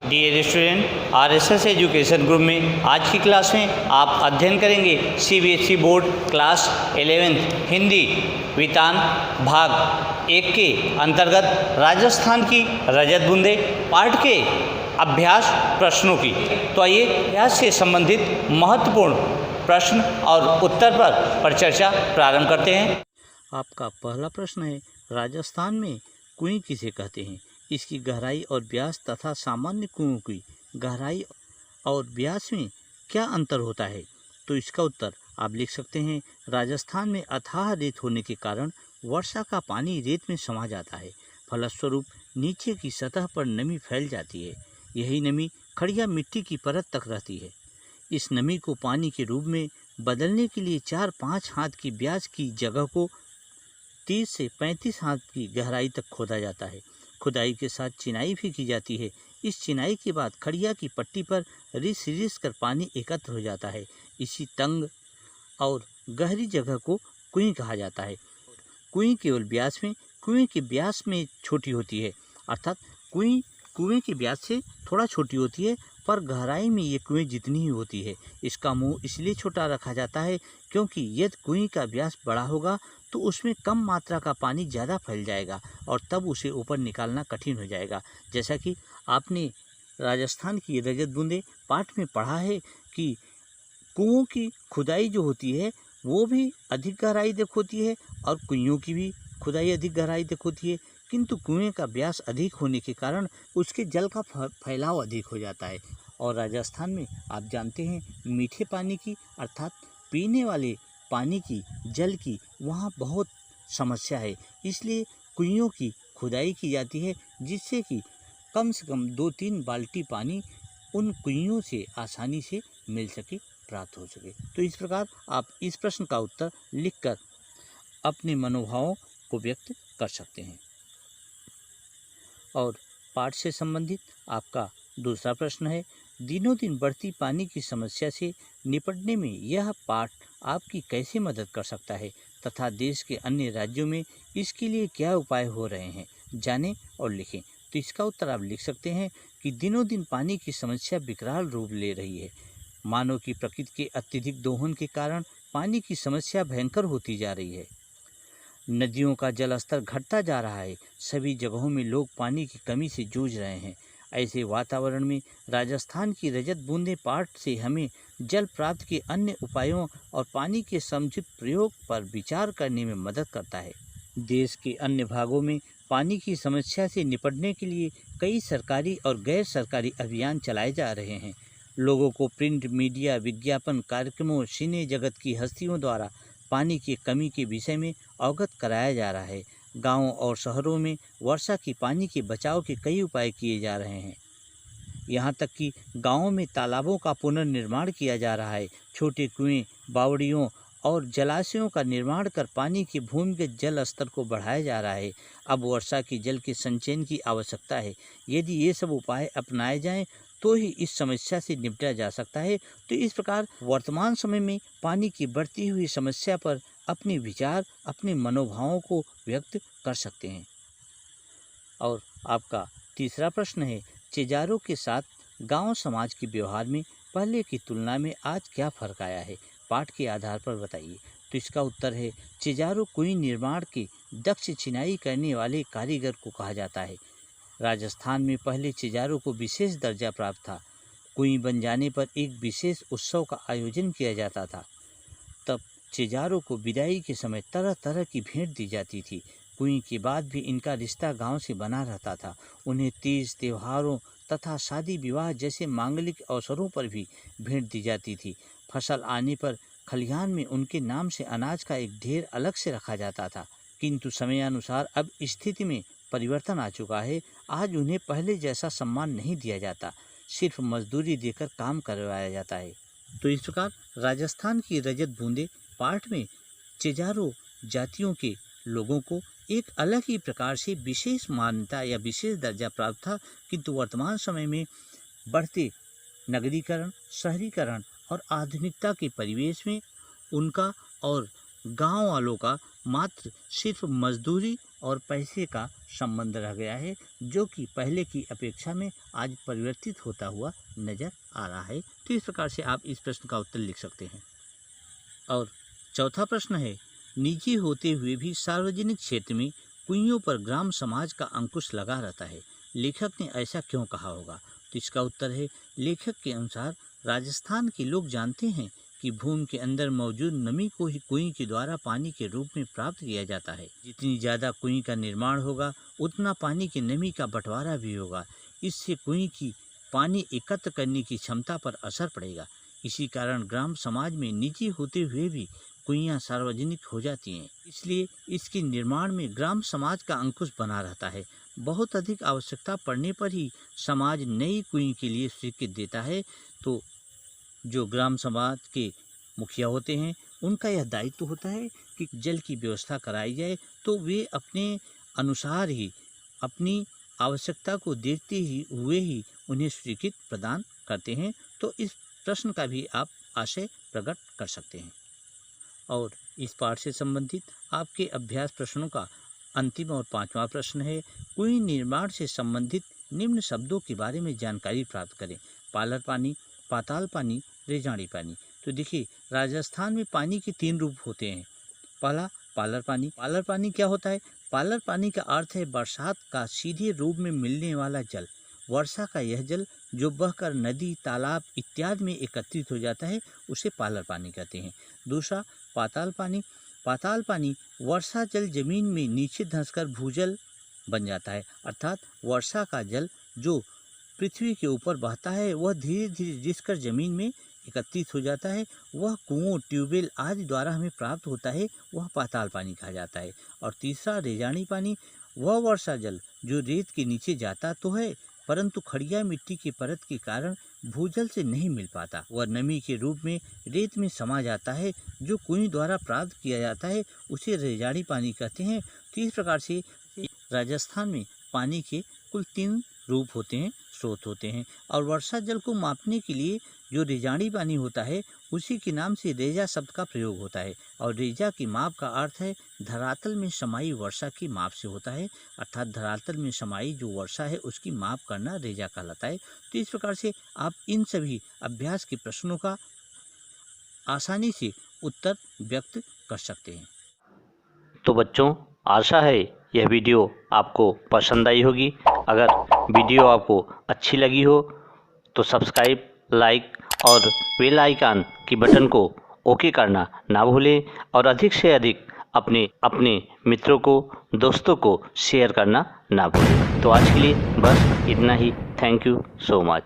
Dear student, RSS education group में आज की क्लास में आप अध्ययन करेंगे CBSE board class 11 Hindi Vitan भाग 1 के अंतर्गत राजस्थान की रजत बूंदे पाठ के अभ्यास प्रश्नों की। तो आइए इतिहास से संबंधित महत्वपूर्ण प्रश्न और उत्तर पर चर्चा प्रारंभ करते हैं। आपका पहला प्रश्न है, राजस्थान में कुएं किसे कहते हैं? इसकी गहराई और व्यास तथा सामान्य कुओं की गहराई और व्यास में क्या अंतर होता है? तो इसका उत्तर आप लिख सकते हैं, राजस्थान में अथाह रेत होने के कारण वर्षा का पानी रेत में समा जाता है। फलस्वरूप नीचे की सतह पर नमी फैल जाती है। यही नमी खड़िया मिट्टी की परत तक रहती है। इस नमी को पानी के रूप में बदलने के लिए 4-5 हाथ की व्यास की जगह को 30 से 35 हाथ की गहराई तक खोदा जाता है। खुदाई के साथ चिनाई भी की जाती है। इस चिनाई के बाद खड़िया की पट्टी पर रिस कर पानी एकत्र हो जाता है। इसी तंग और गहरी जगह को कुएं कहा जाता है। कुएं केवल व्यास में कुएं के व्यास में छोटी होती है, अर्थात कुएं के व्यास से थोड़ा छोटी होती है, पर गहराई में ये कुएं जितनी ही होती है। इसका मुंह इसलिए छोटा रखा जाता है क्योंकि यदि कुएं का व्यास बड़ा होगा तो उसमें कम मात्रा का पानी ज़्यादा फैल जाएगा और तब उसे ऊपर निकालना कठिन हो जाएगा। जैसा कि आपने राजस्थान की रजत बूंदे पाठ में पढ़ा है कि कुओं की खुदाई जो होती है वो भी अधिक गहराई तक होती है और कुइयों की भी खुदाई अधिक गहराई तक होती है, किंतु कुएं का व्यास अधिक होने के कारण उसके जल का फैलाव अधिक हो जाता है। और राजस्थान में आप जानते हैं मीठे पानी की अर्थात पीने वाले पानी की जल की वहाँ बहुत समस्या है, इसलिए कुइयों की खुदाई की जाती है जिससे कि कम से कम 2-3 बाल्टी पानी उन कुइयों से आसानी से मिल सके, प्राप्त हो सके। तो इस प्रकार आप इस प्रश्न का उत्तर लिखकर अपने मनोभावों को व्यक्त कर सकते हैं। और पाठ से संबंधित आपका दूसरा प्रश्न है, दिनों दिन बढ़ती पानी की समस्या से निपटने में यह पाठ आपकी कैसे मदद कर सकता है तथा देश के अन्य राज्यों में इसके लिए क्या उपाय हो रहे हैं, जानें और लिखें। तो इसका उत्तर आप लिख सकते हैं कि दिनों दिन पानी की समस्या विकराल रूप ले रही है। मानव की प्रकृति के अत्यधिक दोहन के कारण पानी की समस्या भयंकर होती जा रही है। नदियों का जल स्तर घटता जा रहा है। सभी जगहों में लोग पानी की कमी से जूझ रहे हैं। ऐसे वातावरण में राजस्थान की रजत बूंदे पाठ से हमें जल प्राप्त के अन्य उपायों और पानी के समुचित प्रयोग पर विचार करने में मदद करता है। देश के अन्य भागों में पानी की समस्या से निपटने के लिए कई सरकारी और गैर सरकारी अभियान चलाए जा रहे हैं। लोगों को प्रिंट मीडिया, विज्ञापन कार्यक्रमों, सिने जगत की हस्तियों द्वारा पानी की कमी के विषय में अवगत कराया जा रहा है। गांवों और शहरों में वर्षा की पानी के बचाव के कई उपाय किए जा रहे हैं। यहाँ तक कि गांवों में तालाबों का पुनर्निर्माण किया जा रहा है। छोटे कुएं, बावड़ियों और जलाशयों का निर्माण कर पानी के भूमिगत जल स्तर को बढ़ाया जा रहा है। अब वर्षा के जल के संचयन की आवश्यकता है। यदि ये सब उपाय अपनाए जाएं तो ही इस समस्या से निपटा जा सकता है। तो इस प्रकार वर्तमान समय में पानी की बढ़ती हुई समस्या पर अपने विचार, अपने मनोभावों को व्यक्त कर सकते हैं। और आपका तीसरा प्रश्न है, चिजारों के साथ गांव समाज के व्यवहार में पहले की तुलना में आज क्या फर्क आया है? पाठ के आधार पर बताइए। तो इसका उत्तर है, चिजारों कुएं निर्माण के दक्ष चिनाई करने वाले कारीगर को कहा जाता है। राजस्थान में पहले चिजारों को विशेष दर्जा प्राप्त था। कुएं बन जाने पर एक विशेष उत्सव का आयोजन किया जाता था। तब चिजारों को विदाई के समय तरह तरह की भेंट दी जाती थी। कुएं के बाद भी इनका रिश्ता गांव से बना रहता था। उन्हें तीज, त्योहारों तथा शादी विवाह जैसे मांगलिक अवसरों पर भी भेंट दी जाती थी। फसल आने पर खलिहान में उनके नाम से अनाज का एक ढेर अलग से रखा जाता था, किंतु समयानुसार अब स्थिति में परिवर्तन आ चुका है। आज उन्हें पहले जैसा सम्मान नहीं दिया जाता, सिर्फ मजदूरी देकर काम करवाया जाता है। तो इस प्रकार राजस्थान की रजत बूंदे पाठ में चिजारों जातियों के लोगों को एक अलग ही प्रकार से विशेष मान्यता या विशेष दर्जा प्राप्त था, किंतु वर्तमान समय में बढ़ते नगरीकरण, शहरीकरण और आधुनिकता के परिवेश में उनका और गांव वालों का मात्र सिर्फ मजदूरी और पैसे का संबंध रह गया है, जो कि पहले की अपेक्षा में आज परिवर्तित होता हुआ नजर आ रहा है। तो इस प्रकार से आप इस प्रश्न का उत्तर लिख सकते हैं। और चौथा प्रश्न है, निजी होते हुए भी सार्वजनिक क्षेत्र में कुइयों पर ग्राम समाज का अंकुश लगा रहता है, लेखक ने ऐसा क्यों कहा होगा? तो इसका उत्तर है, लेखक के अनुसार राजस्थान के लोग जानते हैं कि भूमि के अंदर मौजूद नमी को ही कुएं के द्वारा पानी के रूप में प्राप्त किया जाता है। जितनी ज़्यादा कुएं का निर्माण होगा उतना पानी की नमी का बंटवारा भी होगा। इससे कुएं की पानी एकत्र करने की क्षमता पर असर पड़ेगा। इसी कारण ग्राम समाज में निजी होते हुए भी कुइयाँ सार्वजनिक हो जाती हैं। इसलिए इसके निर्माण में ग्राम समाज का अंकुश बना रहता है। बहुत अधिक आवश्यकता पड़ने पर ही समाज नई कुएं के लिए स्वीकृति देता है। तो जो ग्राम समाज के मुखिया होते हैं उनका यह दायित्व होता है कि जल की व्यवस्था कराई जाए, तो वे अपने अनुसार ही अपनी आवश्यकता को देखते ही हुए ही उन्हें स्वीकृति प्रदान करते हैं। तो इस प्रश्न का भी आप आशय प्रकट कर सकते हैं। और इस पाठ से संबंधित आपके अभ्यास प्रश्नों का अंतिम और पांचवा प्रश्न है, कुएं निर्माण से संबंधित निम्न शब्दों के बारे में जानकारी प्राप्त करें। पालर पानी, पाताल पानी, रेजाड़ी पानी। तो देखिए, राजस्थान में पानी के 3 रूप होते हैं। पहला पालर पानी। पालर पानी क्या होता है? पालर पानी का अर्थ है बरसात का सीधे रूप में मिलने वाला जल। वर्षा का यह जल जो बहकर नदी, तालाब इत्यादि में एकत्रित हो जाता है उसे पालर पानी कहते हैं। दूसरा पाताल पानी। पाताल पानी वर्षा जल जमीन में नीचे धंसकर भूजल बन जाता है, अर्थात वर्षा का जल जो पृथ्वी के ऊपर बहता है वह धीरे धीरे रिसकर जमीन में एकत्रित हो जाता है। वह कुओं, ट्यूबवेल आदि द्वारा हमें प्राप्त होता है, वह पाताल पानी कहा जाता है। और तीसरा रेजाड़ी पानी, वह वर्षा जल जो रेत के नीचे जाता तो है परंतु खड़िया मिट्टी की परत के कारण भूजल से नहीं मिल पाता, वह नमी के रूप में रेत में समा जाता है, जो कुएं द्वारा प्राप्त किया जाता है उसे रेजाड़ी पानी कहते हैं। तो इस प्रकार से राजस्थान में पानी के कुल 3 रूप होते हैं, स्रोत होते हैं। और वर्षा जल को मापने के लिए जो रेजाड़ी पानी होता है उसी के नाम से रेजा शब्द का प्रयोग होता है। और रेजा की माप का अर्थ है धरातल में समाई वर्षा की माप से होता है, अर्थात धरातल में समाई जो वर्षा है उसकी माप करना रेजा कहलाता है। तो इस प्रकार से आप इन सभी अभ्यास के प्रश्नों का आसानी से उत्तर व्यक्त कर सकते हैं। तो बच्चों, आशा है यह वीडियो आपको पसंद आई होगी। अगर वीडियो आपको अच्छी लगी हो तो सब्सक्राइब, लाइक और बेल आइकन की बटन को ओके करना ना भूलें और अधिक से अधिक अपने मित्रों को, दोस्तों को शेयर करना ना भूलें। तो आज के लिए बस इतना ही। Thank you so much.